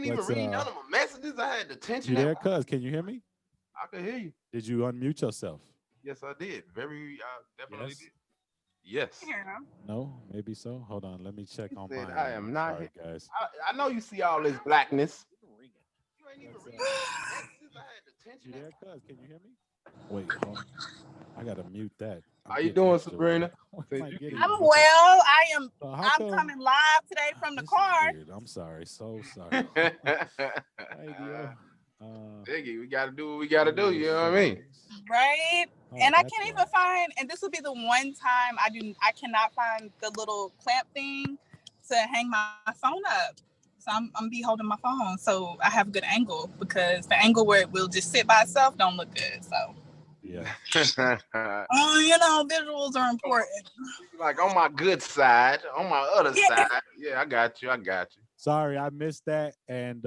ain't even reading none of my messages. I had the tension. You there, cuz? Can you hear me? I can hear you. Did you unmute yourself? Yes, I did. Definitely did. Yes. Yeah. No, maybe so. Hold on, let me check on mine. I am not. Sorry, guys. I know you see all this blackness. You ain't even reading messages. I had the tension. You there, cuz? Can you hear me? Wait, hold on. I gotta mute that. How you doing, Sabrina? I'm well. I'm coming live today from the car. I'm sorry. So sorry. Hey, Dio. Biggie, we gotta do what we gotta do. You know what I mean? Right. And I can't even find. And this will be the one time I cannot find the little clamp thing to hang my phone up. So I'm be holding my phone so I have a good angle, because the angle where it will just sit by itself don't look good. So. Yeah. Visuals are important. Like on my good side, on my other side. Yeah, I got you. Sorry, I missed that, and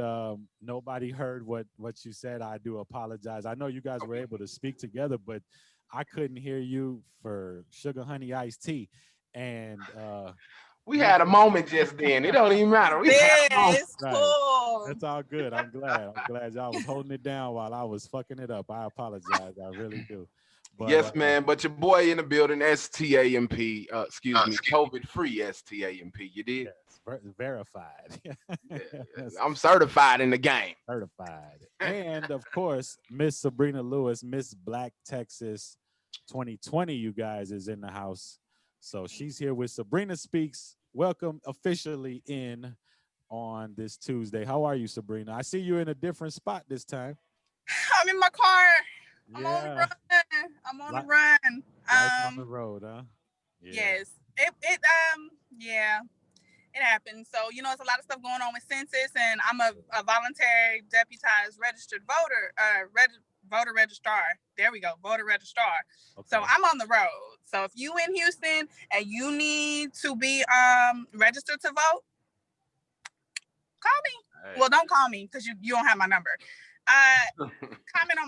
nobody heard what you said. I do apologize. I know you guys were able to speak together, but I couldn't hear you for Sugar Honey Iced Tea, and we had a moment just then. It don't even matter. It's cool. That's all good. I'm glad y'all was holding it down while I was fucking it up. I apologize. I really do. But, yes, man. But your boy in the building, STAMP. Excuse me, COVID-free STAMP. You did? Yes, verified. Yes. I'm certified in the game. Certified. And of course, Miss Sabrina Lewis, Miss Black Texas 2020, you guys, is in the house. So she's here with Sabrina Speaks. Welcome officially in on this Tuesday. How are you, Sabrina? I see you in a different spot this time. I'm in my car. I'm on the run. I'm on the run. On the road, huh? Yeah. Yes. It happens. So, it's a lot of stuff going on with census, and I'm a voluntary deputized registered voter, voter registrar. There we go, voter registrar. Okay. So I'm on the road. So if you in Houston and you need to be registered to vote, call me. Hey. Well, don't call me because you don't have my number. Comment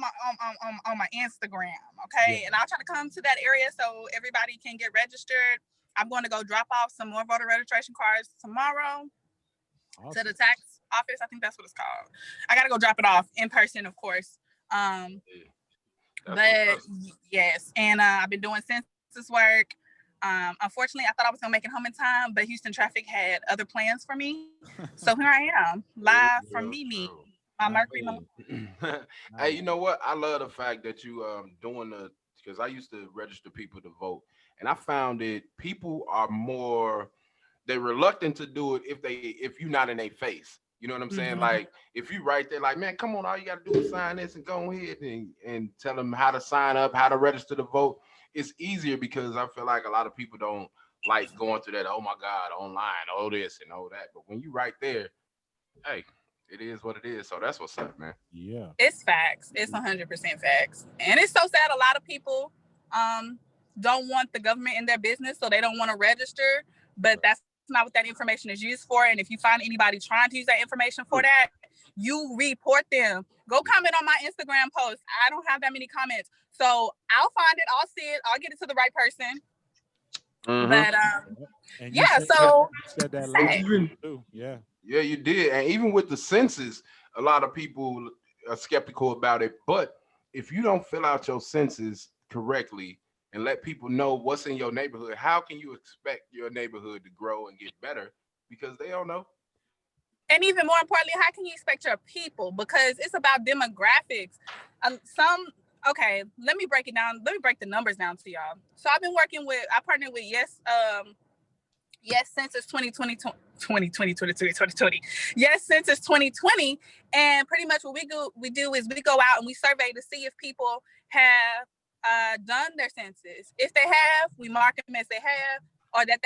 on my Instagram, okay? Yeah. And I'll try to come to that area so everybody can get registered. I'm going to go drop off some more voter registration cards tomorrow to the tax office. I think that's what it's called. I got to go drop it off in person, of course. But yes, and I've been doing census work. Unfortunately, I thought I was going to make it home in time, but Houston traffic had other plans for me. So here I am, live from Mimi. Hey, you know what? I love the fact that you doing because I used to register people to vote, and I found that people are they're reluctant to do it if you're not in their face. You know what I'm saying? Like if you right there, like, man, come on, all you got to do is sign this and go ahead and tell them how to sign up, how to register to vote. It's easier because I feel like a lot of people don't like going through that. Oh my God, online, all this and all that. But when you right there, hey. It is what it is. So that's what's up, man. Yeah. It's facts. It's 100% facts. And it's so sad. A lot of people don't want the government in their business, so they don't want to register. But that's not what that information is used for. And if you find anybody trying to use that information for that, you report them. Go comment on my Instagram post. I don't have that many comments. So I'll find it. I'll see it. I'll get it to the right person. But said that last too. Yeah. Yeah, you did. And even with the census, a lot of people are skeptical about it. But if you don't fill out your census correctly and let people know what's in your neighborhood, how can you expect your neighborhood to grow and get better? Because they don't know. And even more importantly, how can you expect your people? Because it's about demographics. Okay, let me break it down. Let me break the numbers down to y'all. So I partnered with Yes Census 2020. Yes Census 2020. And pretty much what we do is we go out and we survey to see if people have done their census. If they have, we mark them as they have, or that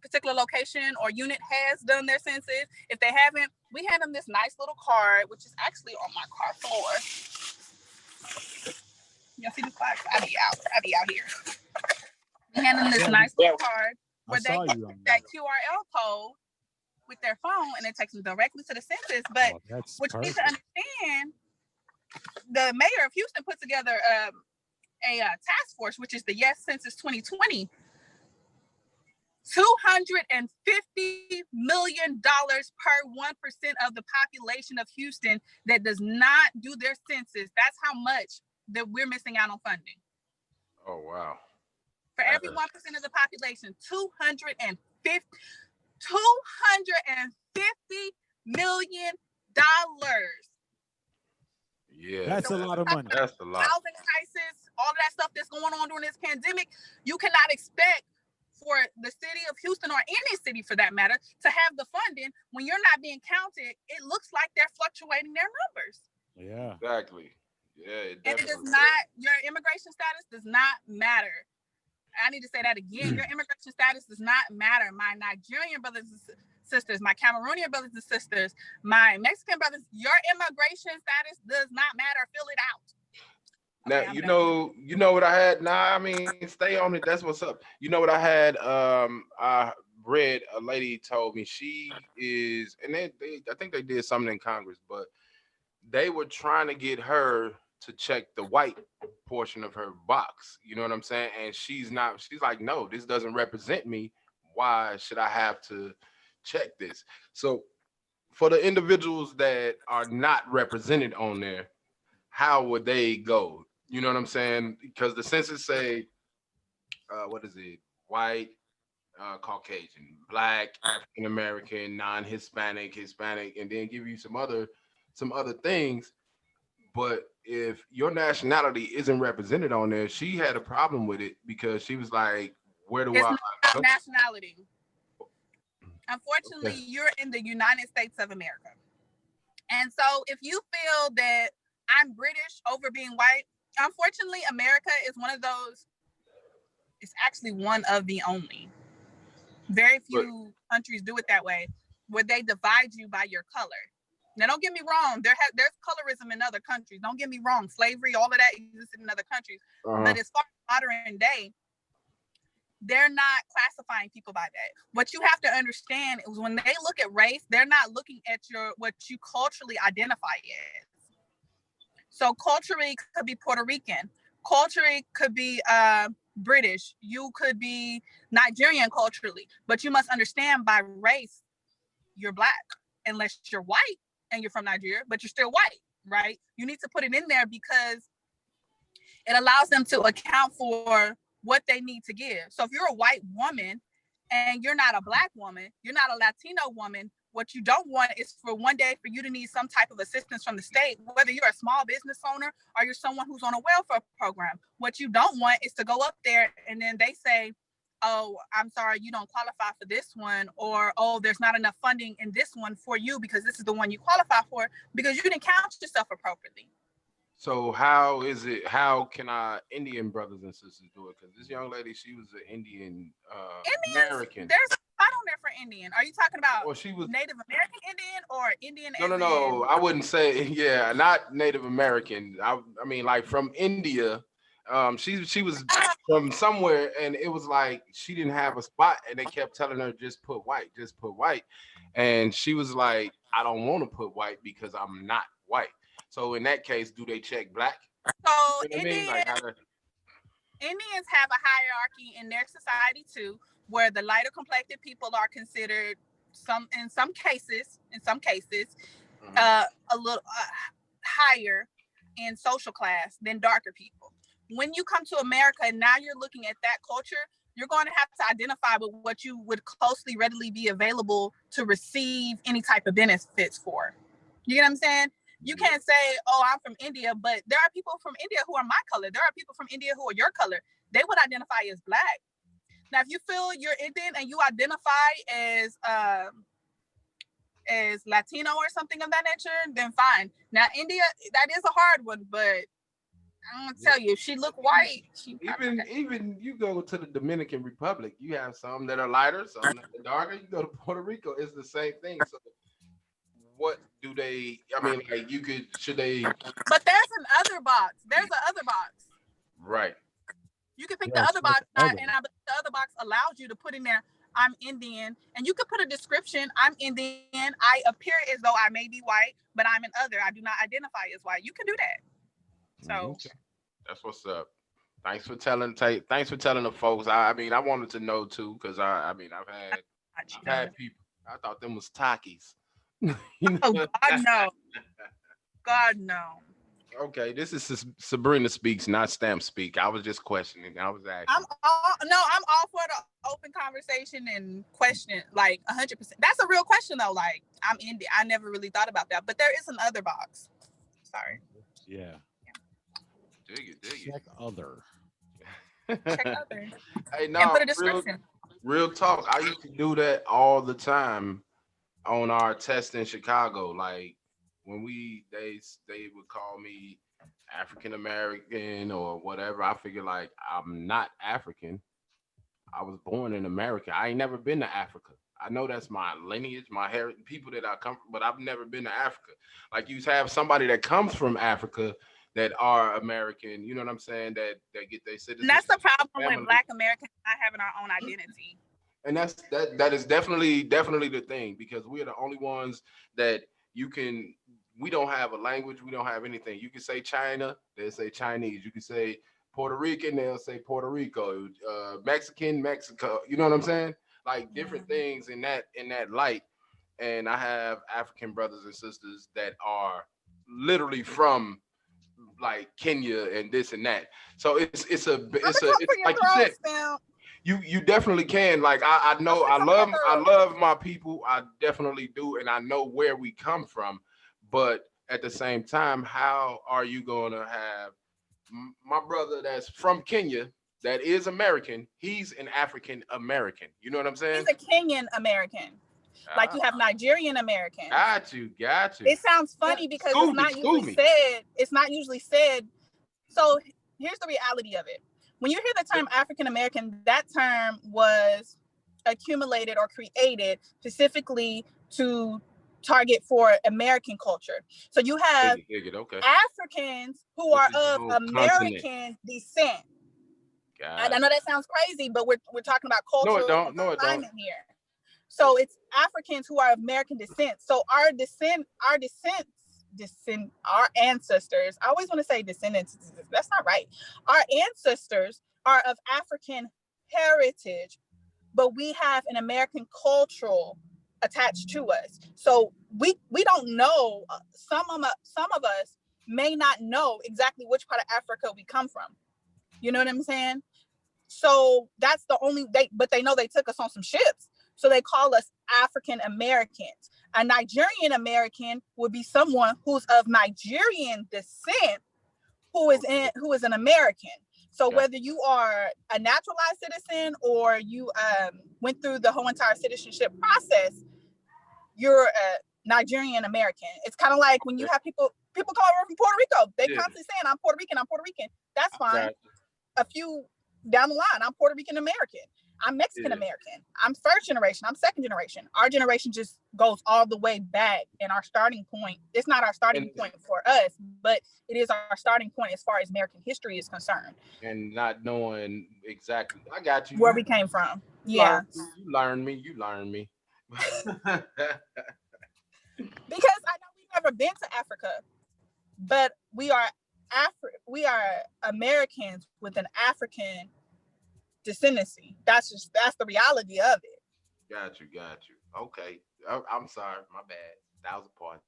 particular location or unit has done their census. If they haven't, we hand them this nice little card, which is actually on my car floor. Y'all see this box? I be out here. We hand them this nice little card where they get that QRL code with their phone, and it takes them directly to the census. But what you need to understand, the mayor of Houston put together a task force, which is the Yes Census 2020. $250 million per 1% of the population of Houston that does not do their census. That's how much that we're missing out on funding. Oh, wow. For every 1% of the population, $250 million. Yeah. That's a lot of money. That's a lot. Housing crisis, all of that stuff that's going on during this pandemic, you cannot expect for the city of Houston, or any city for that matter, to have the funding when you're not being counted. It looks like they're fluctuating their numbers. Yeah. Exactly. Yeah. And it does not, your immigration status does not matter. I need to say that again. Your immigration status does not matter. My Nigerian brothers and sisters, my Cameroonian brothers and sisters, my Mexican brothers, your immigration status does not matter. Fill it out. Now, okay, you know what I had? Nah, I mean, stay on it. That's what's up. You know what I had? I read, a lady told me she is, and I think they did something in Congress, but they were trying to get her to check the white portion of her box. You know what I'm saying? And she's like, no, this doesn't represent me. Why should I have to check this? So for the individuals that are not represented on there, how would they go? You know what I'm saying? Because the census say, what is it? White, Caucasian, Black, African American, non-Hispanic, Hispanic, and then give you some other things. But if your nationality isn't represented on there, she had a problem with it because she was like, "Where do I?" It's not nationality. Unfortunately, okay, you're in the United States of America, and so if you feel that I'm British over being white, unfortunately, America is one of those. It's actually one of the only. Very few countries do it that way, where they divide you by your color. Now, don't get me wrong. There's colorism in other countries. Don't get me wrong. Slavery, all of that existed in other countries. But as far as modern day, they're not classifying people by that. What you have to understand is when they look at race, they're not looking at what you culturally identify as. So culturally could be Puerto Rican. Culturally could be British. You could be Nigerian culturally. But you must understand by race, you're Black, unless you're white and you're from Nigeria, but you're still white, right? You need to put it in there because it allows them to account for what they need to give. So if you're a white woman and you're not a Black woman, you're not a Latino woman, what you don't want is for one day for you to need some type of assistance from the state, whether you're a small business owner or you're someone who's on a welfare program. What you don't want is to go up there and then they say, oh, I'm sorry, you don't qualify for this one, or, oh, there's not enough funding in this one for you because this is the one you qualify for because you didn't count yourself appropriately. So how can our Indian brothers and sisters do it? Because this young lady, she was an Indian American. There's a spot on there for Indian. Are you talking about she was Native American Indian or Indian? No. I wouldn't say, yeah, not Native American. I mean, like from India. She was from somewhere, and it was like she didn't have a spot, and they kept telling her just put white, and she was like, I don't want to put white because I'm not white. So in that case, do they check Black? So you know Indians have a hierarchy in their society too, where the lighter complected people are considered in some cases, a little higher in social class than darker people. When you come to America and now you're looking at that culture, you're going to have to identify with what you would closely, readily be available to receive any type of benefits for. You get what I'm saying? You can't say, oh, I'm from India, but there are people from India who are my color. There are people from India who are your color. They would identify as Black. Now, if you feel you're Indian and you identify as Latino or something of that nature, then fine. Now, India, that is a hard one, but I'm gonna tell you, if she look white. Even you go to the Dominican Republic, you have some that are lighter, some that are darker. You go to Puerto Rico, it's the same thing. So what do they? I mean, like should they? But there's an other box. There's an other box. Right. You can pick the other box, and I believe the other box allows you to put in there, I'm Indian, and you could put a description, I'm Indian. I appear as though I may be white, but I'm an other. I do not identify as white. You can do that. So okay. That's what's up. Thanks for telling the folks. I mean, I wanted to know too, because I mean, I've had people. I thought them was Takis. You Oh know? God, no. God, no. Okay, this is Sabrina speaks, not Stamp speak. I was just questioning. I was asking. I'm all for the open conversation and question, like 100%. That's a real question though. Like I'm in it. I never really thought about that, but there is another box. Sorry. Yeah. Dig it. Check other. Check other Hey, and no, put a description. real talk. I used to do that all the time on our test in Chicago. Like when they would call me African American or whatever. I figured like I'm not African. I was born in America. I ain't never been to Africa. I know that's my lineage, my heritage, people that I come from, but I've never been to Africa. Like you have somebody that comes from Africa that are American, you know what I'm saying? That get their And that's citizenship the problem with family. Black Americans not having our own identity. And that is definitely the thing because we are the only ones that you can we don't have a language, we don't have anything. You can say China, they'll say Chinese. You can say Puerto Rican, they'll say Puerto Rico, Mexican, Mexico. You know what I'm saying? Like different Yeah. things in that light. And I have African brothers and sisters that are literally from like Kenya and this and that. So I'm gonna come it's for your like you throat said, stamp. you definitely can. Like I I'm know gonna come for your I throat. love my people. I definitely do, and I know where we come from. But at the same time, how are you gonna have my brother that's from Kenya that is American? He's an African American. You know what I'm He's saying? a Kenyan American. Like Ah, you have Nigerian Americans. got you. It sounds Yeah, funny because it's not school usually me. said. It's not usually said. So here's the reality of it. When you hear the term African American, that term was accumulated or created specifically to target for American culture. So you have Dig it. Okay, Africans who with are this of whole continent. American descent. And Got I it. know that sounds crazy, but we're talking about No, it cultural don't. No, it don't. alignment here. So it's Africans who are of American descent. So our ancestors, I always want to say descendants, that's not right. Our ancestors are of African heritage, but we have an American cultural attached to us. So we don't know, some of us may not know exactly which part of Africa we come from. You know what I'm saying? So that's the only but they know they took us on some ships. So they call us African Americans. A Nigerian American would be someone who's of Nigerian descent who is an American. So Got whether you are a naturalized citizen or you went through the whole entire citizenship process, you're a Nigerian American. It's kind of like when you have people come over from Puerto Rico. They Yeah. constantly saying, I'm Puerto Rican, I'm Puerto Rican. That's fine. Got A few down the line, I'm Puerto Rican American. I'm Mexican American. I'm first generation. I'm second generation. Our generation just goes all the way back. And our starting point, it's not our starting point for us, but it is our starting point as far as American history is concerned. and not knowing exactly. I got you. Where we came from. Yeah. You learn me. Because I know we've never been to Africa, but we are Americans with an African descendancy. That's the reality of it. Got you. Okay. I'm sorry. My bad. 1,000 pardons.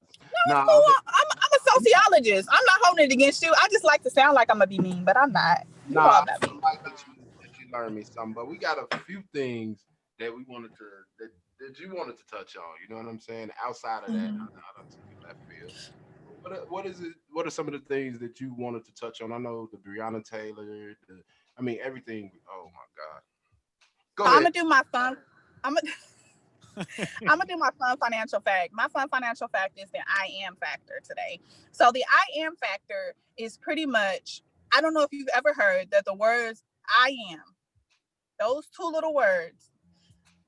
No, it's cool. I'm a sociologist. I'm not holding it against you. I just like to sound like I'm gonna be mean, but I'm not. You know I'm not mean. I like that you learned me something. But we got a few things that we wanted to that you wanted to touch on. You know what I'm saying? Outside of that, I don't took it left field. What is it? What are some of the things that you wanted to touch on? I know the Breonna Taylor. Everything. Oh my God. Go ahead. I'm gonna do my fun. I'm gonna do my fun financial fact. My fun financial fact is the I am factor today. So the I am factor is pretty much, I don't know if you've ever heard that the words I am, those two little words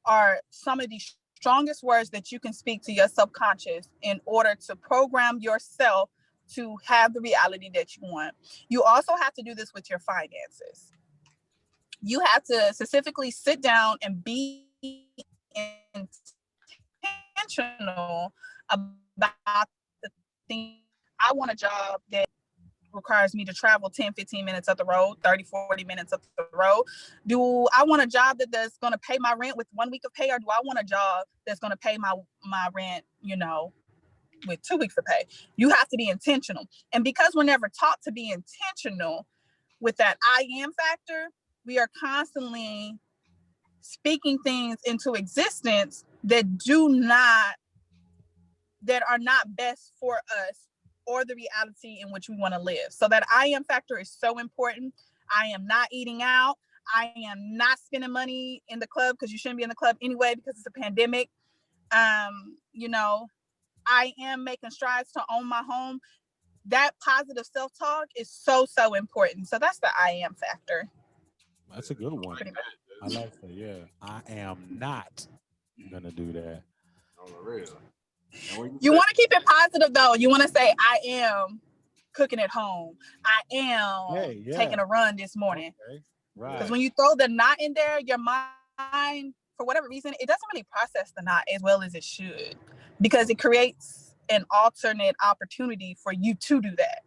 are some of the strongest words that you can speak to your subconscious in order to program yourself to have the reality that you want. You also have to do this with your finances. You have to specifically sit down and be intentional about the thing. I want a job that requires me to travel 10, 15 minutes up the road, 30, 40 minutes up the road? Do I want a job that's going to pay my rent with 1 week of pay, or do I want a job that's going to pay my rent, with 2 weeks of pay? You have to be intentional. And because we're never taught to be intentional with that I am factor, we are constantly speaking things into existence that are not best for us or the reality in which we want to live. So that I am factor is so important. I am not eating out. I am not spending money in the club, because you shouldn't be in the club anyway because it's a pandemic. I am making strides to own my home. That positive self-talk is so, so important. So that's the I am factor. That's a good one. I like that. Yeah. I am not gonna do that. On the real. You want to keep it positive though. You want to say, I am cooking at home. I am taking a run this morning. Okay. Right. Because when you throw the not in there, your mind, for whatever reason, it doesn't really process the not as well as it should, because it creates an alternate opportunity for you to do that.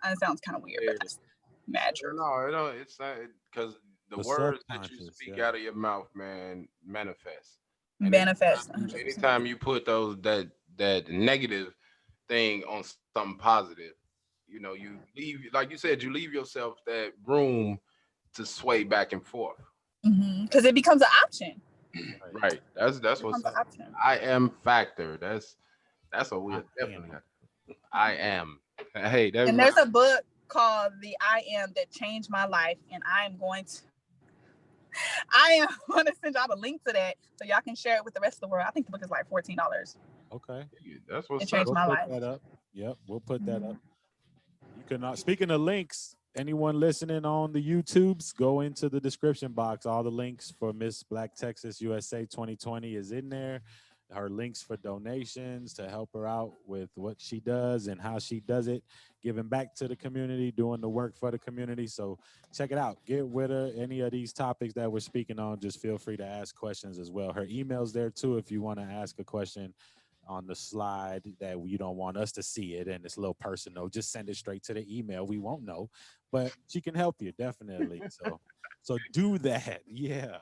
And it sounds kind of weird, but that's magic. No, it's not, because the words that you speak out of your mouth, man, manifest. Manifest. Anytime you put that negative thing on something positive, you leave, like you said, you leave yourself that room to sway back and forth. Because it becomes an option. Right. That's what's up. I am factor. That's what we definitely have. I am. Hey, and there's a book called The I Am That Changed My Life, and I am going to send y'all a link to that so y'all can share it with the rest of the world. I think the book is like $14. Okay. That's what's it changed my life. That up. Yep, we'll put that up. You can speaking of links, anyone listening on the YouTubes, go into the description box. All the links for Miss Black Texas USA 2020 is in there. Her links for donations to help her out with what she does and how she does it, giving back to the community, doing the work for the community. So check it out. Get with her. Any of these topics that we're speaking on, just feel free to ask questions as well. Her email's there too if you want to ask a question on the slide that you don't want us to see it and it's a little personal. Just send it straight to the email. We won't know, but she can help you definitely. So do that. Yeah.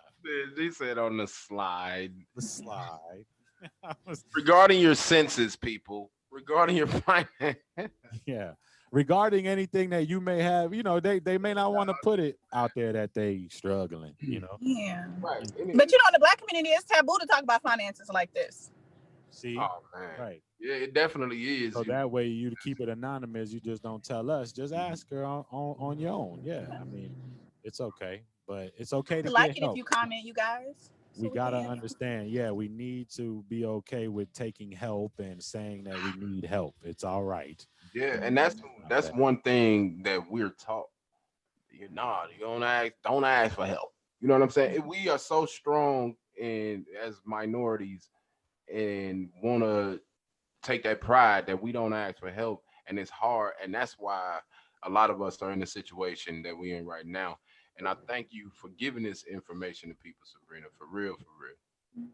They said on the slide. The slide. Regarding your senses, people. Regarding your finance. Yeah. Regarding anything that you may have, they may not want to put it out there that they struggling, Yeah. Right. But in the Black community, it's taboo to talk about finances like this. See? Oh man. Right. Yeah, it definitely is. So that way you keep it anonymous. You just don't tell us. Just ask her on your own. Yeah. I mean, it's okay. But it's okay to like get it help. if you comment, you guys. We gotta understand. Yeah, we need to be okay with taking help and saying that we need help. It's all right. Yeah, and that's one thing that we're taught. You don't ask for help. You know what I'm saying? We are so strong as minorities and want to take that pride that we don't ask for help, and it's hard, and that's why a lot of us are in the situation that we're in right now. And I thank you for giving this information to people, Sabrina, for real, for real.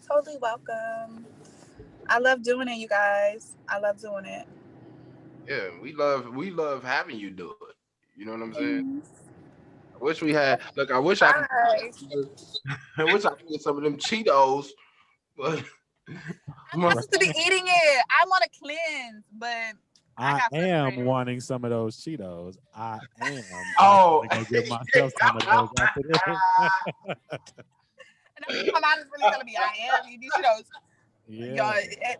Totally welcome. I love doing it, you guys. I love doing it. Yeah, we love having you do it. You know what I'm saying? I wish we had. Look, I wish I could get some of them Cheetos, but I'm not supposed to be eating it. I want to cleanse, but I am wanting some of those Cheetos. I am. Oh, I'm gonna give myself some of those after this. And my mom is really telling me I am eating Cheetos. Yeah.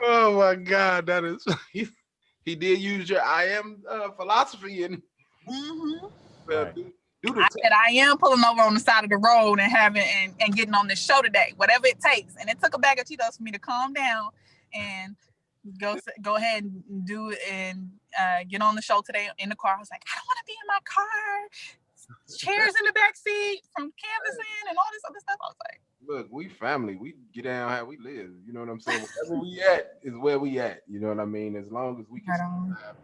Oh my God, that is. He did use your I am philosophy and. Right. I said I am pulling over on the side of the road and having and getting on this show today, whatever it takes. And it took a bag of Cheetos for me to calm down and go ahead and do it and get on the show today in the car. I was like, I don't want to be in my car. Chairs in the back seat from canvassing and all this other stuff. I was like, look, we family. We get down how we live. You know what I'm saying? Wherever we at is where we at. You know what I mean? As long as we can have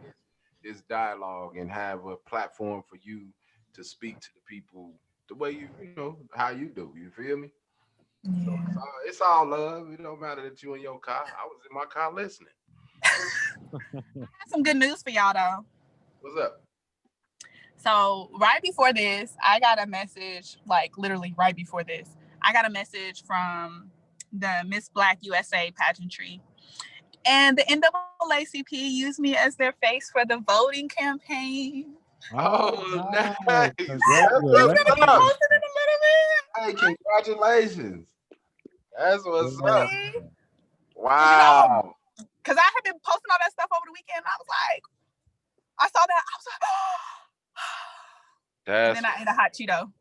this dialogue and have a platform for you to speak to the people the way you know how you do. You feel me? Yeah. So it's all love. It don't matter that you in your car. I was in my car listening. have some good news for y'all though. What's up? So right before this, I got a message, like literally right before this, I got a message from the Miss Black USA pageantry. And the NAACP used me as their face for the voting campaign. Oh, nice. nice. It's Congratulations. gonna be Up. posted in a little Hey, congratulations. That's what's Yeah. up. bit. Wow. Because I had been posting all that stuff over the weekend. And I was like, I saw that. I was like, and That's then I ate a hot Cheeto.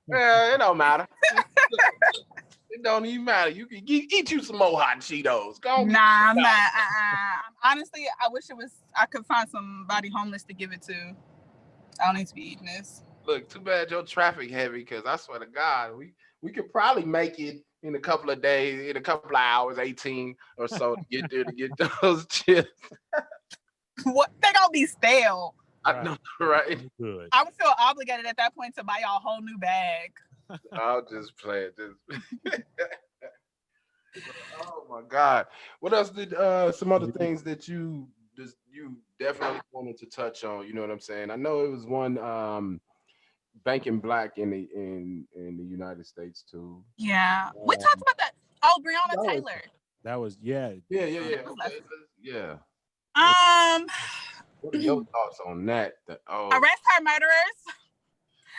yeah, it don't matter. It don't even matter. You can eat you some more hot Cheetos. Go on, Nah, I'm not. Honestly, I wish I could find somebody homeless to give it to. I don't need to be eating this. Look, too bad your traffic heavy, because I swear to God, we could probably make it in a couple of days, in a couple of hours, 18 or so, to get there to get those chips. What? They gonna be stale. I know, right? Good. I would feel obligated at that point to buy y'all a whole new bag. I'll just play it. Oh my God! What else did some other things that you definitely wanted to touch on? You know what I'm saying? I know it was one banking black in the United States too. Yeah, we talked about that. Oh, Breonna No, Taylor. That was yeah. Yeah. Okay. Yeah. What are your thoughts on that? Arrest her murderers.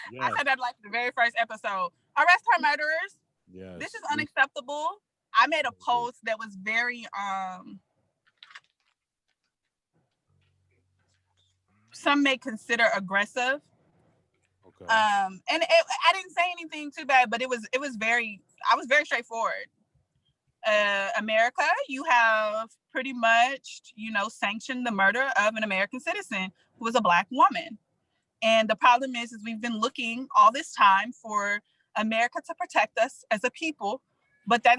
Yes. I said that like the very first episode. Arrest her murderers. Yes. This is unacceptable. I made a post that was very some may consider aggressive. Okay. I didn't say anything too bad, but I was very straightforward. America, you have pretty much, sanctioned the murder of an American citizen who was a Black woman. And the problem is we've been looking all this time for America to protect us as a people, but that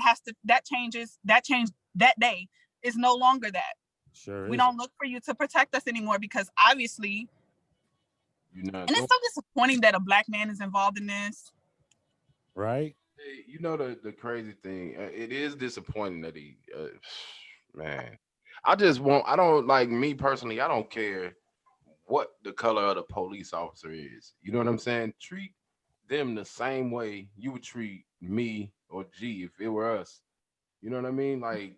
changed that day. Is no longer that. Sure. We don't look for you to protect us anymore because obviously, and it's so disappointing that a Black man is involved in this. Right. You know the crazy thing. It is disappointing that he, man. I don't like, me personally. I don't care what the color of the police officer is. You know what I'm saying? Treat them the same way you would treat me or G if it were us. You know what I mean? Like,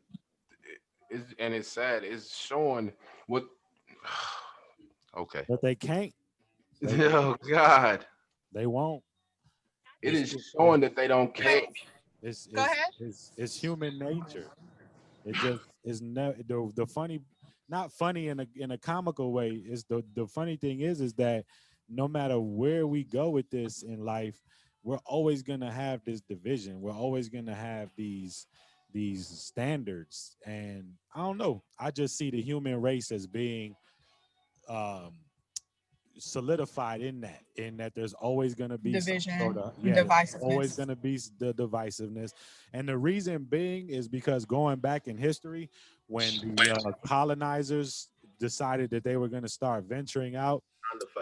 it's sad. It's showing what. Okay. But they can't. Oh God. They won't. It is showing that they don't care. Go ahead. It's human nature. It just is no the funny, not funny in a comical way. Is the funny thing is that no matter where we go with this in life, we're always gonna have this division. We're always gonna have these standards, and I don't know. I just see the human race as being solidified in that there's always going to be division, divisiveness. Always going to be the divisiveness, and the reason being is because going back in history, when the colonizers decided that they were going to start venturing out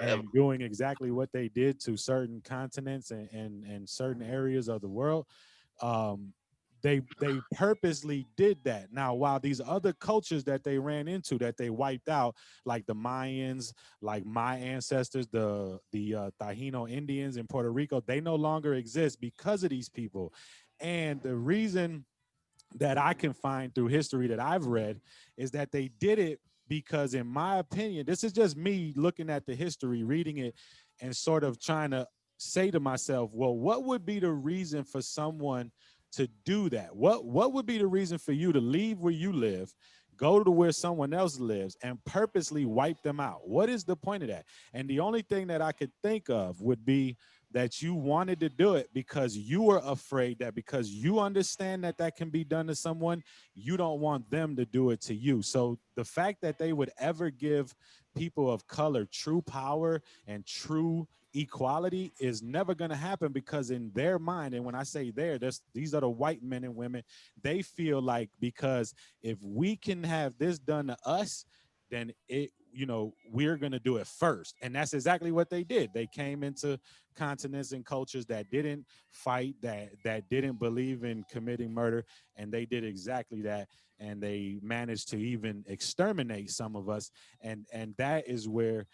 and doing exactly what they did to certain continents and certain areas of the world, they purposely did that. Now, while these other cultures that they ran into, that they wiped out, like the Mayans, like my ancestors, the Taino Indians in Puerto Rico, they no longer exist because of these people. And the reason that I can find through history that I've read is that they did it because, in my opinion, this is just me looking at the history, reading it, and sort of trying to say to myself, well, what would be the reason for someone to do that? What would be the reason for you to leave where you live, go to where someone else lives, and purposely wipe them out? What is the point of that? And the only thing that I could think of would be that you wanted to do it because you were afraid that because you understand that can be done to someone, you don't want them to do it to you. So the fact that they would ever give people of color true power and true equality is never going to happen, because in their mind, and when I say these are the white men and women, they feel like because if we can have this done to us, then we're going to do it first. And that's exactly what they did. They came into continents and cultures that didn't fight, that didn't believe in committing murder, and they did exactly that. and they managed to even exterminate some of us. And that is where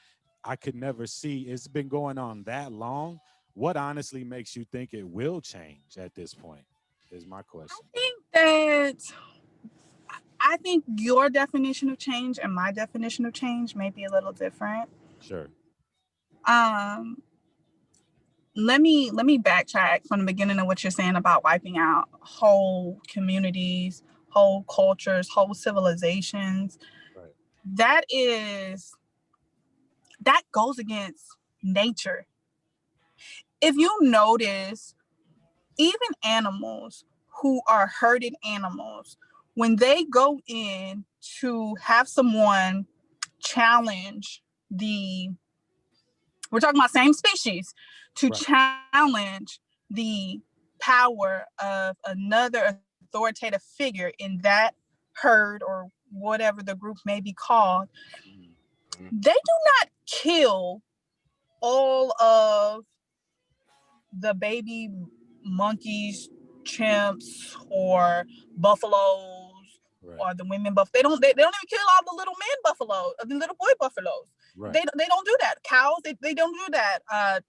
I could never see. It's been going on that long. What honestly makes you think it will change at this point? Is my question. I think your definition of change and my definition of change may be a little different. Sure. Um, let me backtrack from the beginning of what you're saying about wiping out whole communities, whole cultures, whole civilizations. Right. That goes against nature. If you notice, even animals who are herded animals, when they go in to have someone challenge we're talking about same species, to Right. challenge the power of another authoritative figure in that herd or whatever the group may be called, Mhm. they do not kill all of the baby monkeys, chimps, or buffaloes, Right. or the women buff. They don't even kill all the little men buffaloes, the little boy buffaloes. Right. They don't do that. Cows, they don't do that.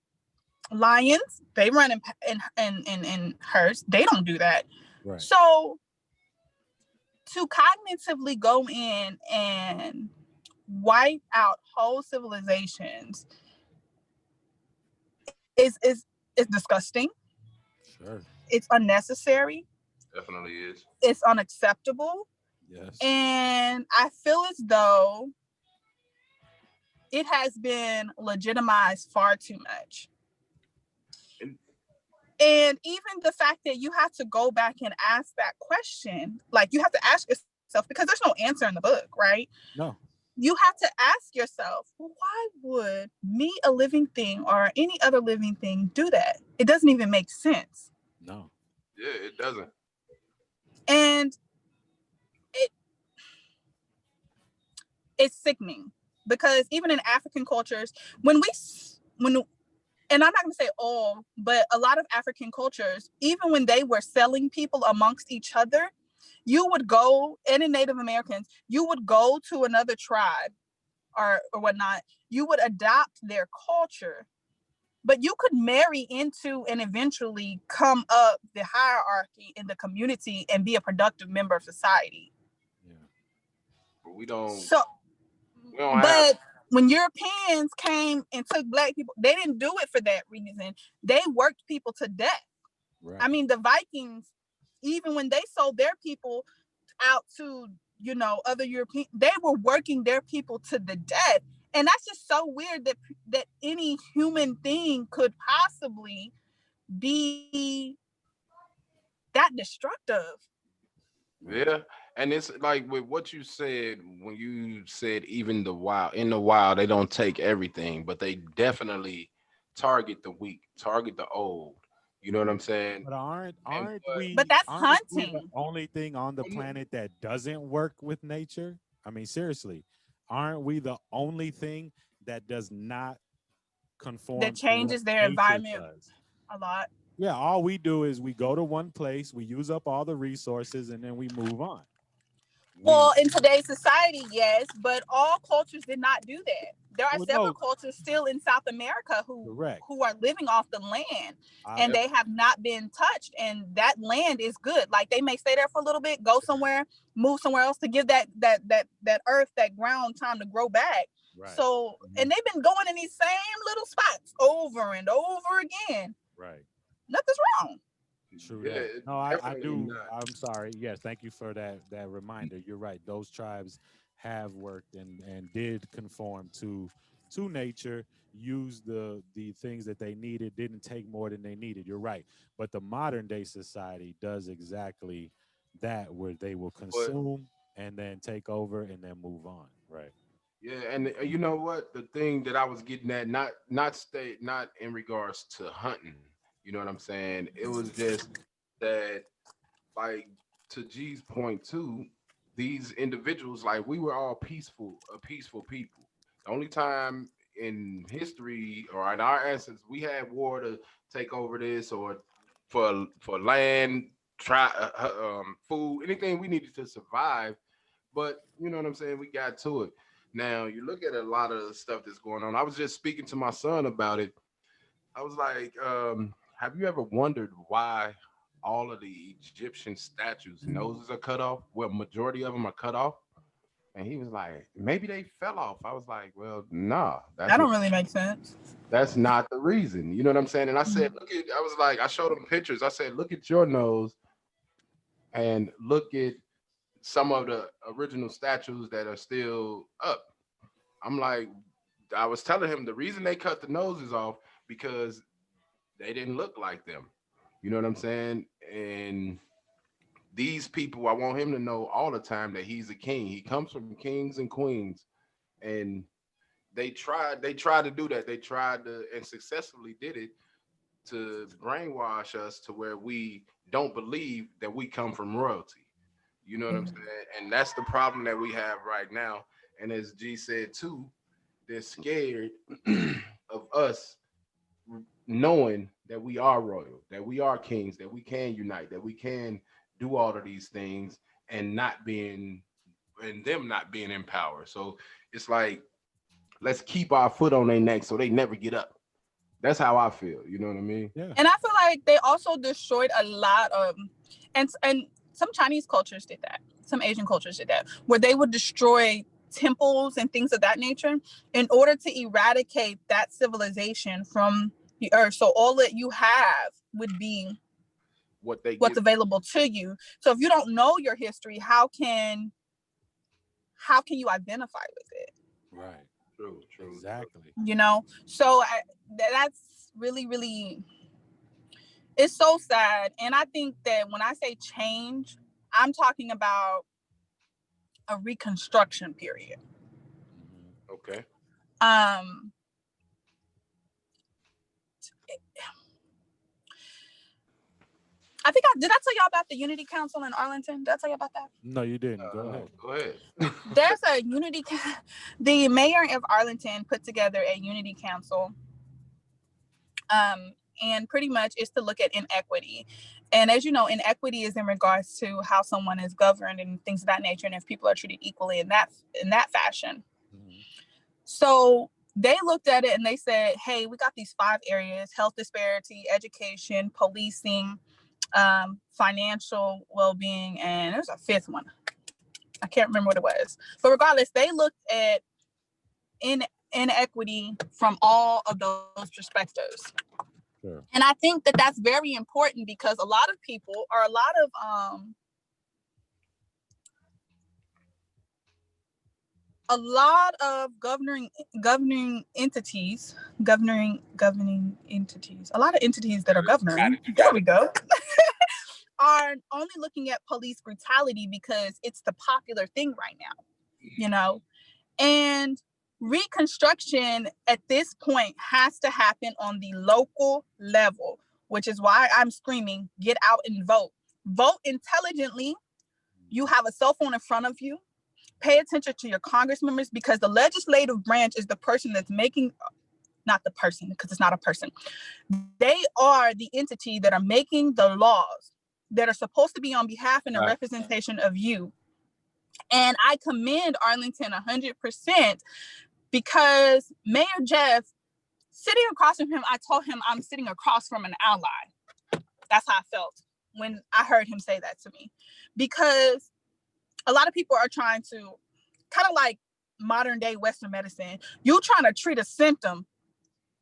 Lions, they run in herds. They don't do that. Right. So to cognitively go in and wipe out whole civilizations is disgusting. Sure. It's unnecessary. Definitely is. It's unacceptable. Yes. And I feel as though it has been legitimized far too much. And And even the fact that you have to go back and ask that question, like you have to ask yourself, because there's no answer in the book, right? No. You have to ask yourself, why would me, a living thing, or any other living thing do that? It doesn't even make sense. No. yeah, it doesn't. And it it's sickening, because even in African cultures, when and I'm not going to say all, but a lot of African cultures, even when they were selling people amongst each other, you would go, and in Native Americans, you would go to another tribe or whatnot, you would adopt their culture, but you could marry into and eventually come up the hierarchy in the community and be a productive member of society. Yeah. But we don't have. But when Europeans came and took Black people, they didn't do it for that reason. They worked people to death. Right. I mean, the Vikings, even when they sold their people out to, other European, they were working their people to the death. And that's just so weird that any human thing could possibly be that destructive. Yeah, and it's like with what you said when you said even the wild in the wild they don't take everything, but they definitely target the weak, target the old. You know what I'm saying? But aren't And aren't But we that's aren't we the hunting. only thing on the planet that doesn't work with nature? I mean, seriously, aren't we the only thing that does not That conform to what changes their nature environment does? a lot. Yeah, all we do is we go to one place, we use up all the resources, and then we move on. We Well, in today's society, yes, but all cultures did not do that. There are well, several no, cultures still in South America correct. who are living off the land, I and yep, they have not been touched, and that land is good. Like they may stay there for a little bit, go sure, somewhere, move somewhere else to give that earth, that ground time to grow back. right, So, mhm, and they've been going in these same little spots over and over again. right. Nothing's wrong. True yeah, that. No, I definitely do. not. I'm sorry. Yes, thank you for that reminder. You're right. Those tribes have worked and did conform to nature, use the things that they needed, didn't take more than they needed. You're right. But the modern day society does exactly that, where they will But consume and then take over and then move on. Right. yeah, and you know what? The thing that I was getting at, not in regards to hunting. You know what I'm saying? It was just that, like, to G's point too, these individuals, like, we were all a peaceful people. The only time in history or in our ancestors we had war to take over this or for land, try food, anything we needed to survive. But you know what I'm saying? We got to it. Now you look at a lot of the stuff that's going on. I was just speaking to my son about it. I was like, have you ever wondered why all of the Egyptian statues noses are cut off? Well, majority of them are cut off. And he was like, maybe they fell off. I was like, well, nah, That don't really make sense. that's not the reason. You know what I'm saying? And I said, I was like, I showed him pictures. I said, look at your nose and look at some of the original statues that are still up. I'm like, I was telling him the reason they cut the noses off because they didn't look like them. You know what I'm saying? And these people, I want him to know all the time that he's a king. He comes from kings and queens, and they tried to do that. They tried to and successfully did it to brainwash us to where we don't believe that we come from royalty. You know what I'm saying? And that's the problem that we have right now. And as G said too, they're scared of us knowing that we are royal, that we are kings, that we can unite, that we can do all of these things and not being and them not being in power. So it's like let's keep our foot on their neck so they never get up. That's how I feel. You know what I mean? Yeah. And I feel like they also destroyed a lot of, and some Chinese cultures did that. Some Asian cultures did that, where they would destroy temples and things of that nature in order to eradicate that civilization from the earth. So all that you have would be what's available to you. So if you don't know your history, how can you identify with it? Right. True. Exactly. You know, so that's really, really, it's so sad. And I think that when I say change, I'm talking about a reconstruction period. Okay. I think did I tell y'all about the Unity Council in Arlington? Did I tell you about that? No, you didn't. Go ahead. Go ahead. There's a Unity. The mayor of Arlington put together a Unity Council, and pretty much it's to look at inequity. And as you know, inequity is in regards to how someone is governed and things of that nature, and if people are treated equally in that fashion. Mm-hmm. So they looked at it and they said, hey, we got these 5 areas: health disparity, education, policing, financial well-being, and there's a 5th one. I can't remember what it was. But regardless, they looked at inequity from all of those perspectives. Sure. And I think that that's very important because a lot of people are a lot of governing entities, a lot of entities that are governing, there we go, are only looking at police brutality because it's the popular thing right now, you know? And reconstruction at this point has to happen on the local level, which is why I'm screaming, get out and vote. Vote intelligently. You have a cell phone in front of you. Pay attention to your Congress members because the legislative branch is the person that's making, not the person, because it's not a person. They are the entity that are making the laws that are supposed to be on behalf and a representation of you. And I commend Arlington 100% because Mayor Jeff, sitting across from him, I told him I'm sitting across from an ally. That's how I felt when I heard him say that to me. Because a lot of people are trying to, kind of like modern day Western medicine, you're trying to treat a symptom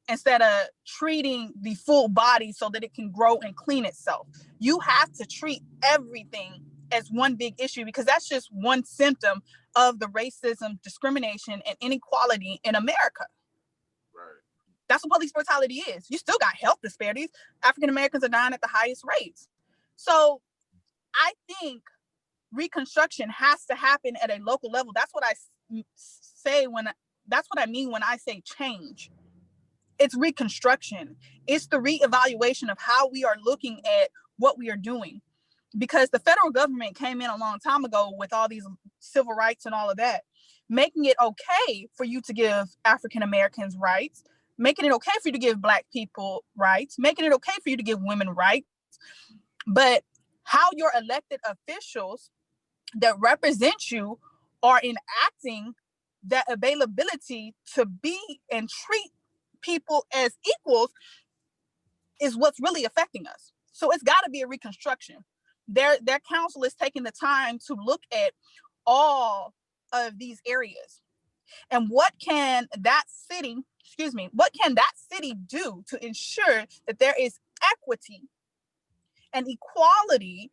instead of treating the full body so that it can grow and clean itself. You have to treat everything as one big issue because that's just one symptom of the racism, discrimination, and inequality in America. Right. That's what police brutality is. You still got health disparities. African Americans are dying at the highest rates. So I think reconstruction has to happen at a local level. That's what I say that's what I mean when I say change. It's reconstruction. It's the reevaluation of how we are looking at what we are doing. Because the federal government came in a long time ago with all these civil rights and all of that, making it okay for you to give African Americans rights, making it okay for you to give Black people rights, making it okay for you to give women rights. But how your elected officials that represent you are enacting that availability to be and treat people as equals is what's really affecting us. So it's got to be a reconstruction. Their council is taking the time to look at all of these areas and what can that city do to ensure that there is equity and equality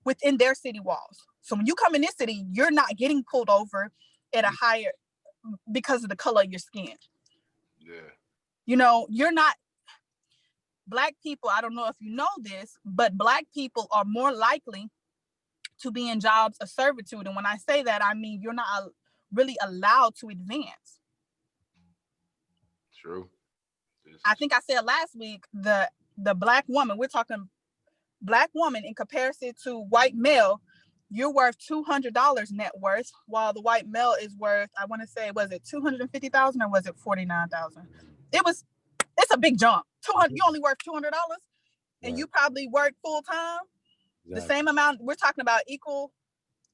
within their city walls. So when you come in this city, you're not getting pulled over at a higher because of the color of your skin. Yeah. You know, you're not Black people. I don't know if you know this, but Black people are more likely to be in jobs of servitude. And when I say that, I mean you're not really allowed to advance. True. I think I said last week, the Black woman, we're talking Black woman in comparison to white male, you're worth $200 net worth, while the white male is worth, I want to say, was it 250,000 or was it 49,000? It's a big jump. 200, you only worth $200, and you probably work full time. The same amount. We're talking about equal.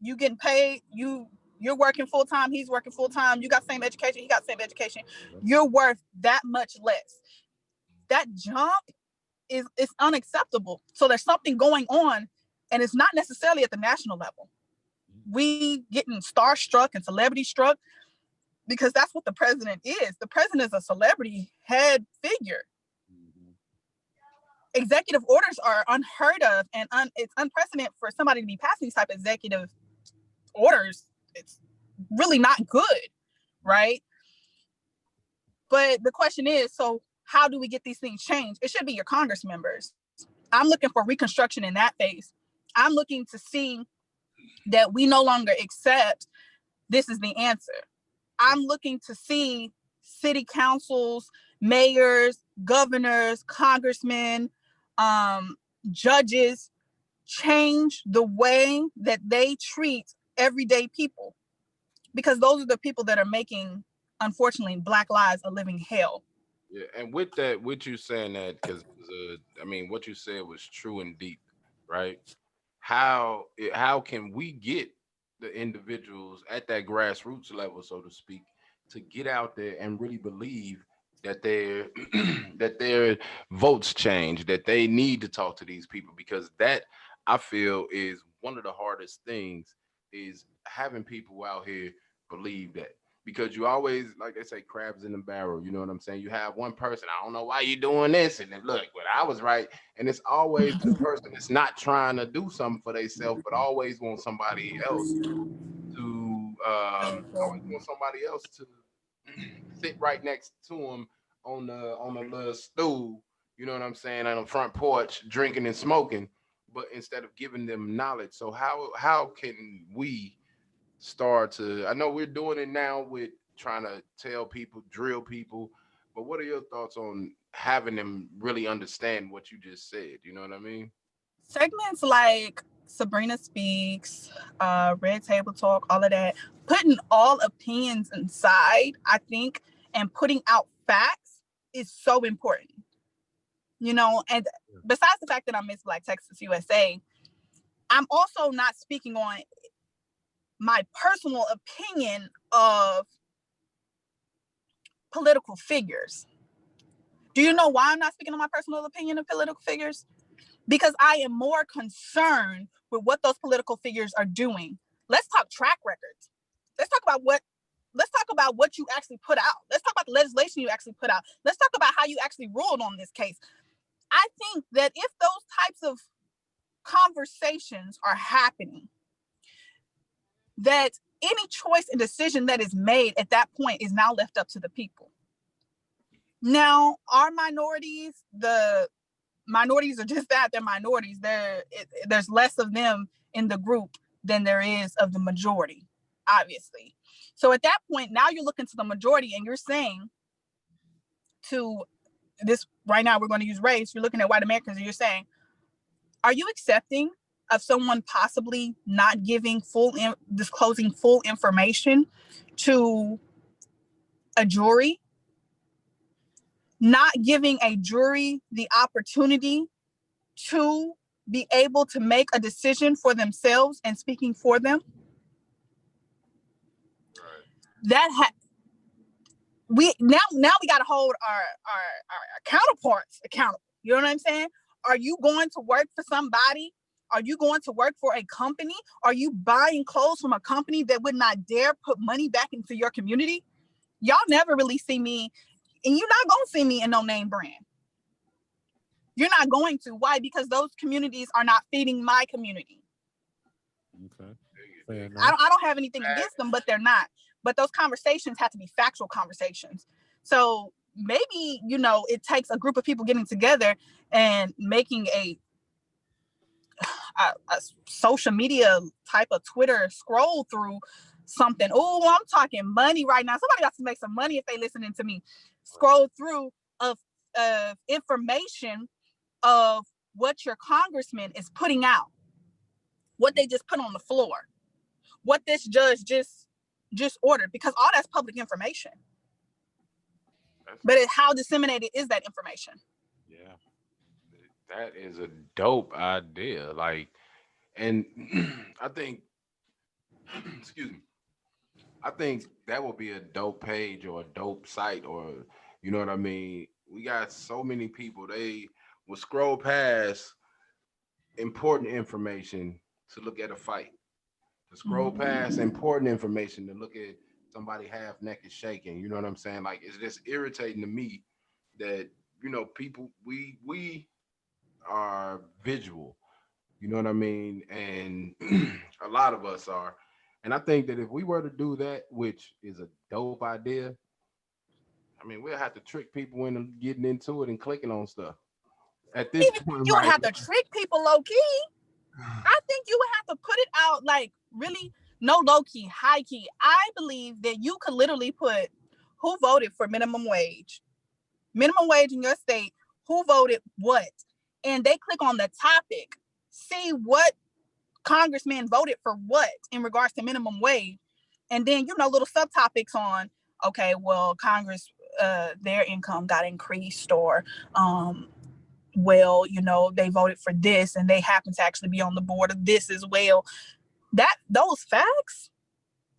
You getting paid. You're working full time. He's working full time. You got same education. He got same education. You're worth that much less. That jump is unacceptable. So there's something going on, and it's not necessarily at the national level. We getting starstruck and celebrity struck because that's what the president is. The president is a celebrity head figure. Executive orders are unheard of, and it's unprecedented for somebody to be passing these type of executive orders. It's really not good, right? But the question is, so how do we get these things changed? It should be your Congress members. I'm looking for reconstruction in that phase. I'm looking to see that we no longer accept this is the answer. I'm looking to see city councils, mayors, governors, congressmen, judges change the way that they treat everyday people, because those are the people that are making, unfortunately, Black lives a living hell. Yeah, and with that, with you saying that, because I mean, what you said was true and deep, right? How can we get the individuals at that grassroots level, so to speak, to get out there and really believe that their that their votes change, that they need to talk to these people, because that, I feel, is one of the hardest things, is having people out here believe that. Because you always, like they say, crabs in the barrel. You know what I'm saying? You have one person, I don't know why you're doing this, and then look, but I was right. And it's always the person that's not trying to do something for themselves, but always want somebody else to sit right next to them on the little stool. You know what I'm saying? On the front porch, drinking and smoking, but instead of giving them knowledge. So how can we start to, I know we're doing it now with trying to tell people, drill people, but what are your thoughts on having them really understand what you just said? You know what I mean? Segments like Sabrina Speaks, Red Table Talk, all of that, putting all opinions inside, I think, and putting out facts is so important. You know, and besides the fact that I'm Miss Black Texas USA, I'm also not speaking on my personal opinion of political figures. Do you know why I'm not speaking on my personal opinion of political figures? Because I am more concerned with what those political figures are doing. Let's talk track records. Let's talk about what you actually put out. Let's talk about the legislation you actually put out. Let's talk about how you actually ruled on this case. I think that if those types of conversations are happening, that any choice and decision that is made at that point is now left up to the people. Now, our minorities, the minorities are just that, they're minorities. There's less of them in the group than there is of the majority, obviously. So at that point, now you're looking to the majority and you're saying to this, right now we're going to use race, you're looking at white Americans and you're saying, are you accepting of someone possibly not giving disclosing full information to a jury, not giving a jury the opportunity to be able to make a decision for themselves and speaking for them. Right. We got to hold our counterparts accountable. You know what I'm saying? Are you going to work for somebody? Are you going to work for a company? Are you buying clothes from a company that would not dare put money back into your community? Y'all never really see me, and you're not going to see me in no name brand. You're not going to. Why? Because those communities are not feeding my community. Okay. Fair enough. I don't have anything against them, but they're not. But those conversations have to be factual conversations. So maybe, it takes a group of people getting together and making a social media type of Twitter scroll through something. Oh, I'm talking money right now. Somebody got to make some money if they listening to me. Scroll through of information of what your congressman is putting out, what they just put on the floor, what this judge just ordered, because all that's public information. But how disseminated is that information? Yeah, that is a dope idea. And I think, excuse me, I think that will be a dope page or a dope site, or you know what I mean? We got so many people, they will scroll past important information to look at a fight, to scroll past important information to look at somebody half naked shaking. You know what I'm saying? Like, it's just irritating to me that, people, we are visual. You know what I mean? And a lot of us are. And I think that if we were to do that, which is a dope idea, I mean, we'll have to trick people into getting into it and clicking on stuff. At this point, you would have to trick people low key. I think you would have to put it out like really no low key, high key. I believe that you could literally put who voted for minimum wage in your state, who voted what, and they click on the topic, see what congressman voted for what in regards to minimum wage, and then little subtopics on, okay, well, Congress, their income got increased, or well, they voted for this and they happen to actually be on the board of this as well. Those facts,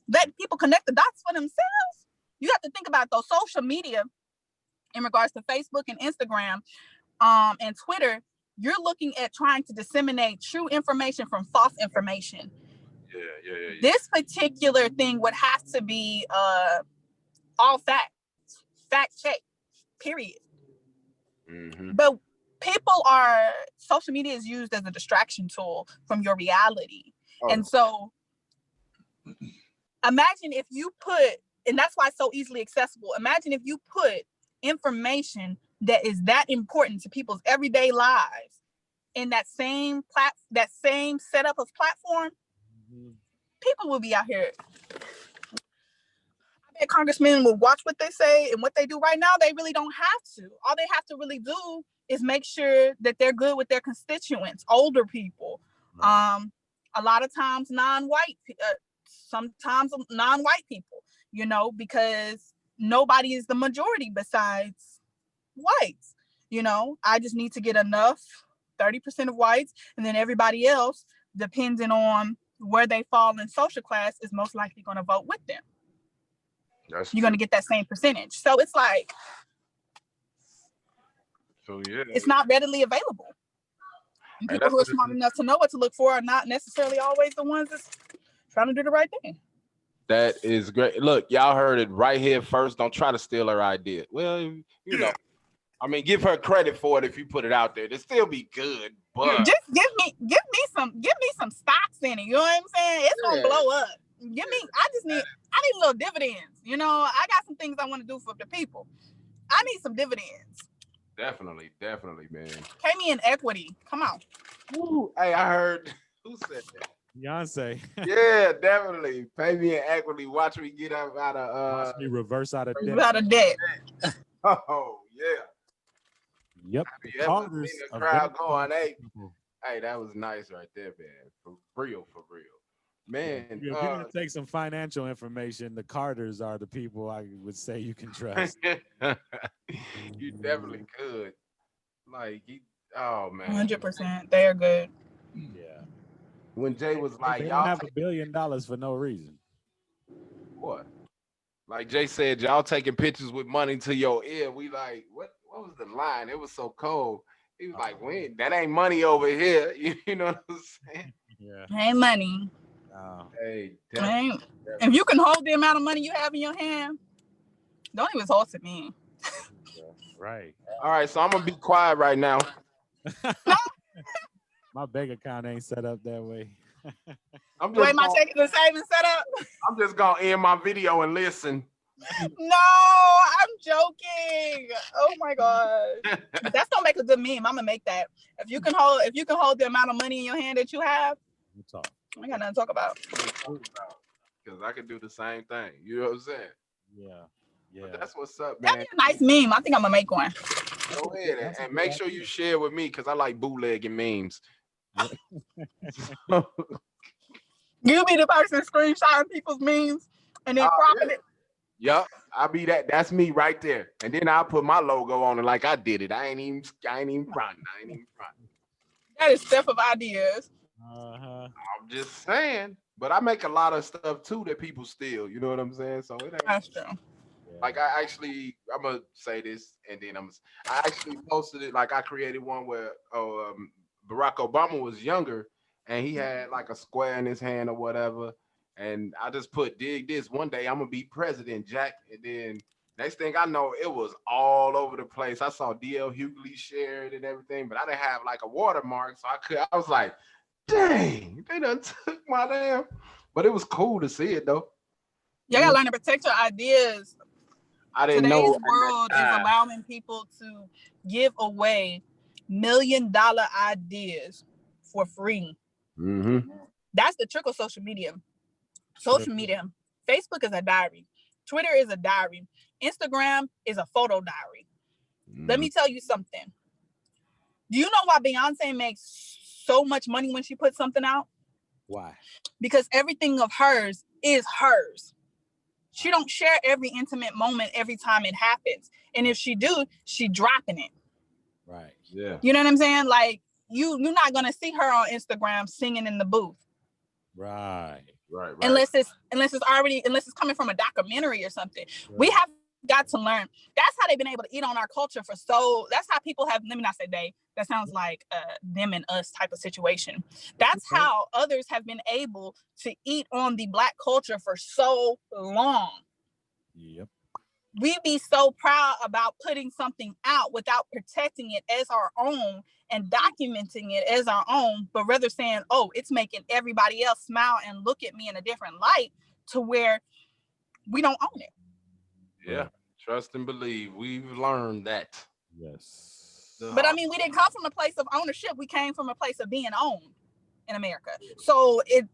let people connect the dots for themselves. You have to think about those social media in regards to Facebook and Instagram and Twitter. You're looking at trying to disseminate true information from false information. Yeah. This particular thing would have to be all facts, fact check, period. Mm-hmm. But social media is used as a distraction tool from your reality. And so imagine if you put, and that's why it's so easily accessible. Imagine if you put information that is that important to people's everyday lives in that same setup of platform. People will be out here. I bet congressmen will watch what they say, and what they do right now, they really don't have to. All they have to really do is make sure that they're good with their constituents, older people. Right. A lot of times non-white, sometimes non-white people, because nobody is the majority besides whites. I just need to get enough, 30% of whites, and then everybody else, depending on where they fall in social class, is most likely going to vote with them. You're going to get that same percentage. So it's like, it's not readily available. And people who are smart enough to know what to look for are not necessarily always the ones that's trying to do the right thing. That is great. Look, y'all heard it right here first. Don't try to steal her idea. Well, I mean, give her credit for it if you put it out there. It'll still be good, but just give me some stocks in it. You know what I'm saying? It's gonna blow up. I need little dividends. I got some things I want to do for the people. I need some dividends. Definitely, man. Pay me in equity. Come on. Ooh, hey, I heard who said that? Beyonce. Yeah, definitely. Pay me in equity. Watch me get out of watch me reverse out of debt. Out of debt. Oh yeah. Yep. The Carters the crowd going, hey, that was nice right there, man. For real. Man, if you're gonna take some financial information, the Carters are the people I would say you can trust. You definitely could. Like, Oh man, 100%. They are good. Yeah. when Jay was like, They don't y'all have $1 billion for no reason. what? Like Jay said, y'all taking pictures with money to your ear. We like, what? What was the line? It was so cold. He was like, that ain't money over here. You know what I'm saying? Yeah. Ain't money. Hey, Ain't. If you can hold the amount of money you have in your hand, don't even talk to me. Right. All right, so I'm gonna be quiet right now. My bank account ain't set up that way. Wait, my checking the savings set up? I'm just gonna end my video and listen. No, I'm joking. Oh my god. But that's gonna make a good meme. I'm gonna make that. If you can hold the amount of money in your hand that you have, We'll talk. I got nothing to talk about. Because I could do the same thing. You know what I'm saying? Yeah. Yeah. But that's what's up, That'd man. be a nice meme. I think I'm gonna make one. Go ahead and make sure you share with me because I like bootlegging memes. You be the person screenshotting people's memes and then cropping it. Yup, I'll be that. That's me right there. And then I'll put my logo on it like I did it. I ain't even fronting. That is stuff of ideas. I'm just saying. But I make a lot of stuff too that people steal. You know what I'm saying? So it ain't. That's true. Like I'm gonna say this, and then I actually posted it. Like I created one where Barack Obama was younger, and he had like a square in his hand or whatever, and I just put dig this. One day I'm gonna be president, Jack, and then next thing I know, it was all over the place. I saw DL Hughley share it and everything, but I didn't have like a watermark, so I was like, dang, they done took my damn. But it was cool to see it though. You gotta learn to protect your ideas. I didn't Today's know world is allowing people to give away $1 million ideas for free. Mm-hmm. That's the trick of social media. Social media. Facebook is a diary. Twitter is a diary. Instagram is a photo diary. Let me tell you something. Do you know why Beyonce makes so much money when she puts something out? Why? Because everything of hers is hers. She don't share every intimate moment every time it happens. And if she do, she dropping it. Right. Yeah. You know what I'm saying? Like you're not gonna see her on Instagram singing in the booth. Right. Unless it's coming from a documentary or something. Right. We have got to learn. That's how they've been able to eat on our culture that's how people have, let me not say they, that sounds like them and us type of situation. That's how others have been able to eat on the Black culture for so long. Yep. We be so proud about putting something out without protecting it as our own and documenting it as our own, but rather saying, oh, it's making everybody else smile and look at me in a different light, to where we don't own it. Yeah. Trust and believe. We've learned that. Yes. But I mean, we didn't come from a place of ownership. We came from a place of being owned in America. So it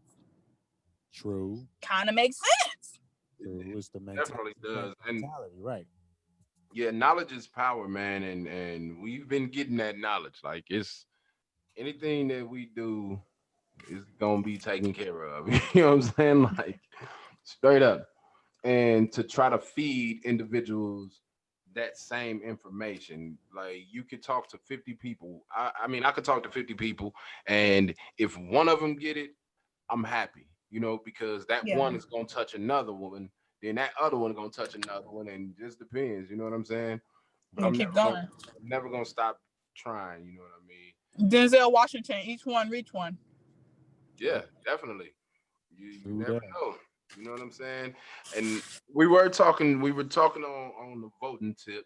true kind of makes sense. It's the mentality. Definitely does. And right. Yeah, knowledge is power, man. And we've been getting that knowledge. Like it's anything that we do is gonna be taken care of. You know what I'm saying? Like straight up. And to try to feed individuals that same information. Like you could talk to 50 people. I mean, I could talk to 50 people, and if one of them get it, I'm happy, because that one is gonna touch another one, then that other one gonna touch another one, and it just depends, you know what I'm saying? But I'm never gonna stop trying, you know what I mean? Denzel Washington, each one reach one. Yeah, definitely. You never know. You know what I'm saying? And we were talking on the voting tip.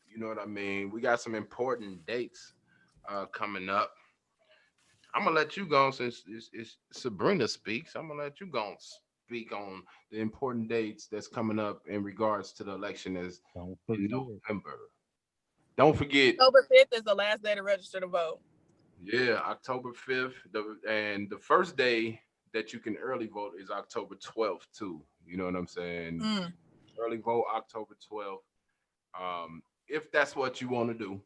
You know what I mean? We got some important dates coming up. I'm gonna let you go since it's Sabrina speaks. I'm gonna let you go speak on the important dates that's coming up in regards to the election as in November. Don't forget. October 5th is the last day to register to vote. Yeah, October 5th. And the first day that you can early vote is October 12th too. You know what I'm saying? Early vote October 12th. If that's what you want to do.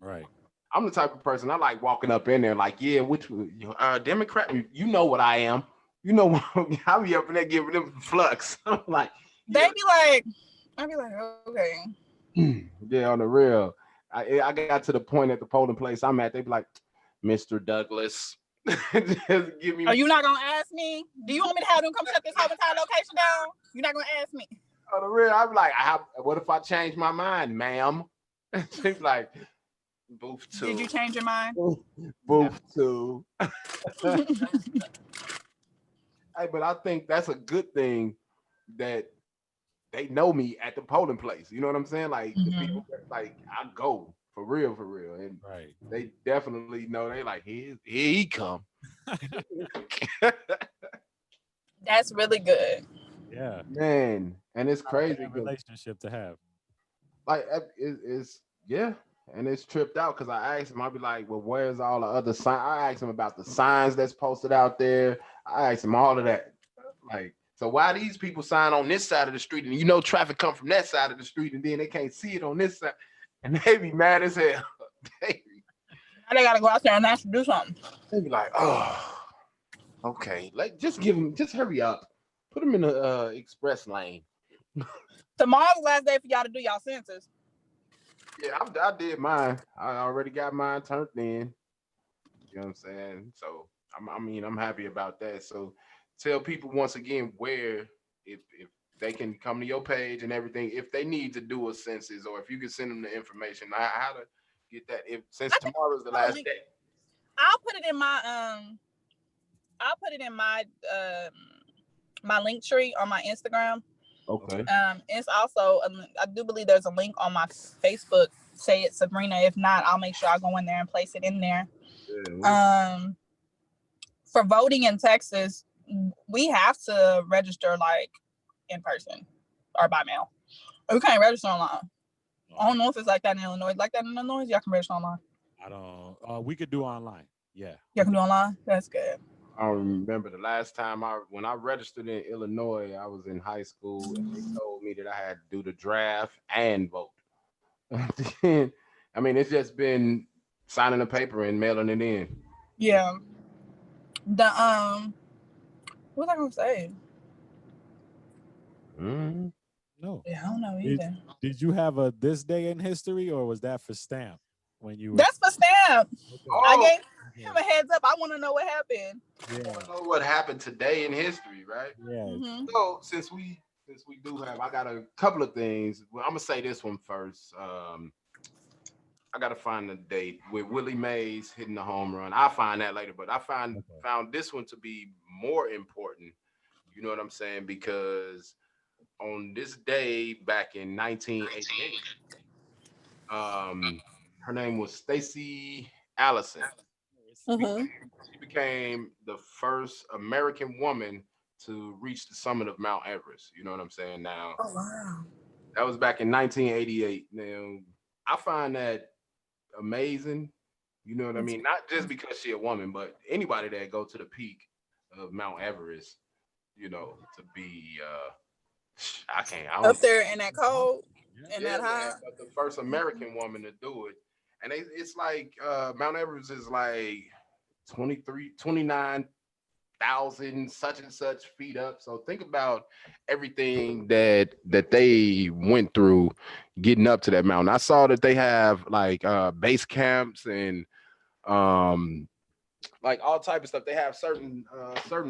Right. I'm the type of person I like walking up in there like, yeah, which Democrat, you know what I am. You know, I'll be up in there giving them flux. I'm like, I'd be like, okay. Yeah, on the real. I got to the point at the polling place I'm at. They be like, Mr. Douglas, just give me. Are you not gonna ask me? Do you want me to have them come shut this whole entire location down? You're not gonna ask me. On the real, I'm like, what if I change my mind, ma'am? She's like, booth two. Did you change your mind? Booth two. Hey, but I think that's a good thing that they know me at the polling place. You know what I'm saying? Like the people, like I go for real, and Right. they definitely know. They like here he come. That's really good. Yeah, man, and it's crazy relationship to have. Like it's yeah. And it's tripped out because I asked him, I'll be like, well, where's all the other signs? I asked him about the signs that's posted out there. I asked him all of that. Like, so why these people sign on this side of the street and traffic come from that side of the street and then they can't see it on this side? And they be mad as hell. They gotta go out there and actually do something. They be like, oh, okay. Like, just hurry up. Put them in the express lane. Tomorrow's the last day for y'all to do y'all census. Yeah, I did mine. I already got mine turned in. You know what I'm saying? So I'm happy about that. So tell people once again where if they can come to your page and everything, if they need to do a census or if you can send them the information, how to get that. Since tomorrow's the last day. I'll put it in my my link tree on my Instagram. Okay. It's also I do believe there's a link on my Facebook. Say it's Sabrina. If not, I'll make sure I go in there and place it in there. Yeah, for voting in Texas, we have to register like in person or by mail. We can't register online. I don't know if it's like that in Illinois. Like that in Illinois, y'all can register online. I don't. We could do online. Yeah. Y'all can do online. That's good. I remember the last time when I registered in Illinois, I was in high school and they told me that I had to do the draft and vote. I mean, it's just been signing a paper and mailing it in. Yeah. What was I gonna say? No. Yeah, I don't know either. Did you have a this day in history or was that for stamp when you were? That's for stamp. Okay. I gave him a heads up. I want to know what happened. Yeah. I want to know what happened today in history, right? Yeah. So since we do have, I got a couple of things. Well, I'm gonna say this one first. I gotta find the date with Willie Mays hitting the home run. I'll find that later, but I found this one to be more important. You know what I'm saying? Because on this day back in 1988, her name was Stacey Allison. She became the first American woman to reach the summit of Mount Everest. You know what I'm saying? Now, oh wow, that was back in 1988. Now, I find that amazing. You know what I mean? Not just because she's a woman, but anybody that go to the peak of Mount Everest, to be up there in that cold and that high. But the first American woman to do it. And it's like Mount Everest is like 29,000 such and such feet up. So think about everything that they went through getting up to that mountain. I saw that they have like base camps and like all type of stuff. They have certain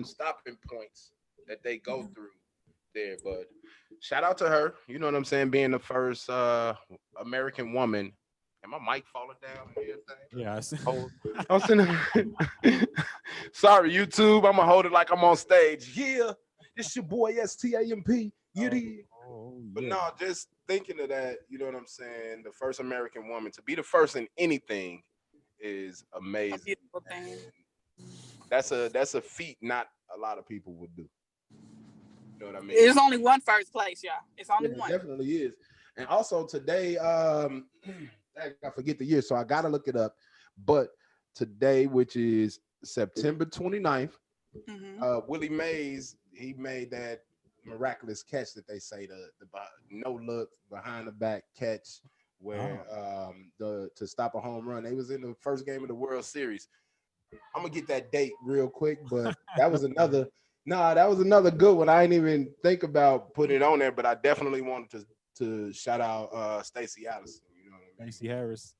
stopping points that they go through there. But shout out to her. You know what I'm saying? Being the first American woman. And my mic falling down and everything. Yeah, I see. I'm sitting. Sorry, YouTube. I'm gonna hold it like I'm on stage. Yeah, it's your boy S.T.A.M.P. You did. But no, just thinking of that. You know what I'm saying? The first American woman to be the first in anything is amazing. A beautiful thing. That's a feat not a lot of people would do. You know what I mean? There's only one first place, y'all. It's only one. It definitely is. And also today, I forget the year, so I gotta look it up. But today, which is September 29th, Willie Mays, he made that miraculous catch that they say the no look behind the back catch where to stop a home run. They was in the first game of the World Series. I'm gonna get that date real quick, but that was another good one. I didn't even think about putting it on there, but I definitely wanted to shout out Stacey Allison. You know what I Stacey Harris.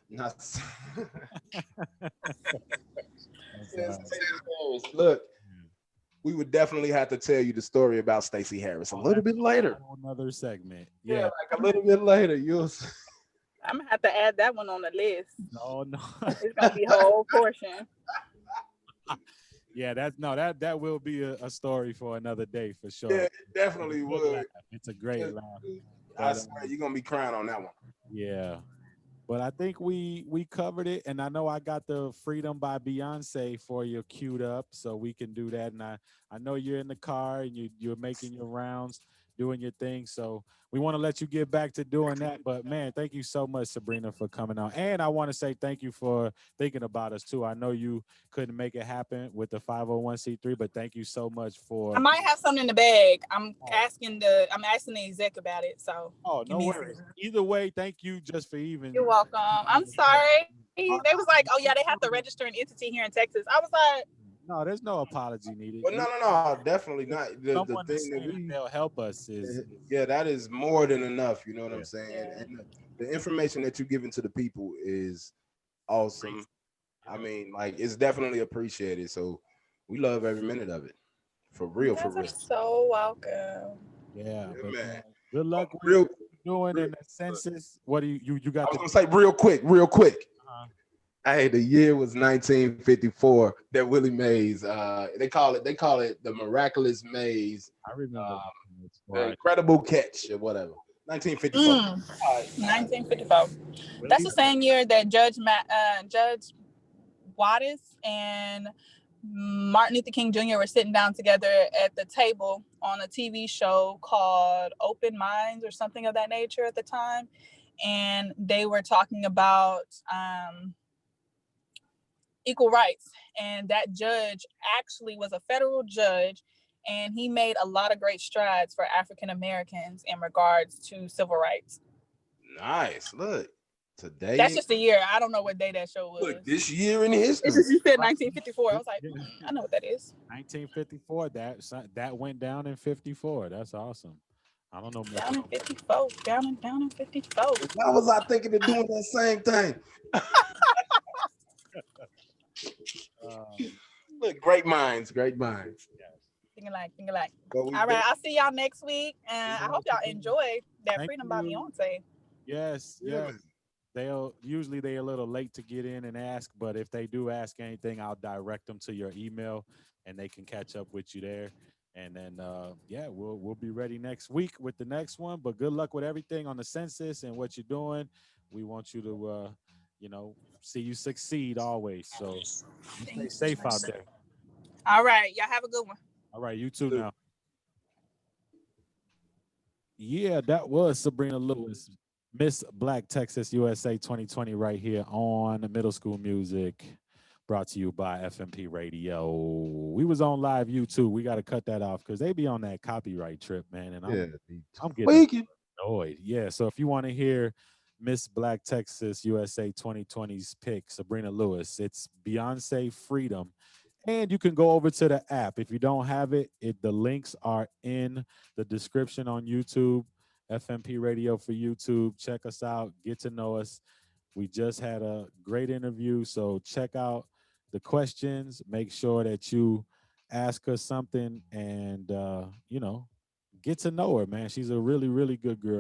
Not That's, Stacey Harris. Look, we would definitely have to tell you the story about Stacey Harris a little bit later. Another segment. Yeah, like a little bit later. I'm gonna have to add that one on the list. No. It's gonna be a whole portion. Yeah, that will be a story for another day for sure. Yeah, it definitely would. Laugh. It's a great laugh. I swear you're gonna be crying on that one. Yeah. But I think we covered it, and I know I got the Freedom by Beyonce for you queued up, so we can do that. And I know you're in the car and you're making your rounds, doing your thing. So we want to let you get back to doing that. But man, thank you so much, Sabrina, for coming on. And I want to say thank you for thinking about us too. I know you couldn't make it happen with the 501c3, but thank you so much for. I might have something in the bag. I'm asking the exec about it. So no worries. Either way, thank you just for even. You're welcome. I'm sorry. They was like, oh yeah, they have to register an entity here in Texas. I was like, no, there's no apology needed. Well, no, definitely not. The thing that they'll help us is that is more than enough. You know what I'm saying? And the information that you're giving to the people is awesome. I mean, like, it's definitely appreciated. So we love every minute of it. For real, for real. So welcome. Yeah, man. Good luck with doing in the census. What do you got? I was gonna say real quick. Hey, the year was 1954. That Willie Mays. They call it the miraculous maze. I remember the incredible catch or whatever. 1954. 1954. That's the same year that Judge Wattis and Martin Luther King Jr. were sitting down together at the table on a TV show called Open Minds or something of that nature at the time, and they were talking about equal rights. And that judge actually was a federal judge, and he made a lot of great strides for African Americans in regards to civil rights. Nice. Look, today. That's just a year. I don't know what day that show was. Look, this year in history. You said 1954. I was like, I know what that is. 1954. That went down in 54. That's awesome. I don't know. Down in 54. Down in 54. Why was I thinking of doing that same thing? Look, great minds. Think alike. All right, I'll see y'all next week, and I hope y'all enjoy that Freedom by Beyonce. Yes. They're a little late to get in and ask, but if they do ask anything, I'll direct them to your email, and they can catch up with you there. And then we'll be ready next week with the next one. But good luck with everything on the census and what you're doing. We want you to see you succeed always. So stay safe out there. All right. Y'all have a good one. All right. You too now. Yeah, that was Sabrina Lewis, Miss Black Texas USA 2020 right here on Middle School Music, brought to you by F.M.P Radio. We was on live YouTube. We got to cut that off because they be on that copyright trip, man. And I'm getting annoyed. Yeah, so if you want to hear Miss Black Texas USA 2020's pick, Sabrina Lewis, it's Beyonce Freedom. And you can go over to the app. If you don't have it, the links are in the description on YouTube, F.M.P Radio for YouTube. Check us out. Get to know us. We just had a great interview, so check out the questions. Make sure that you ask her something and, get to know her, man. She's a really, really good girl.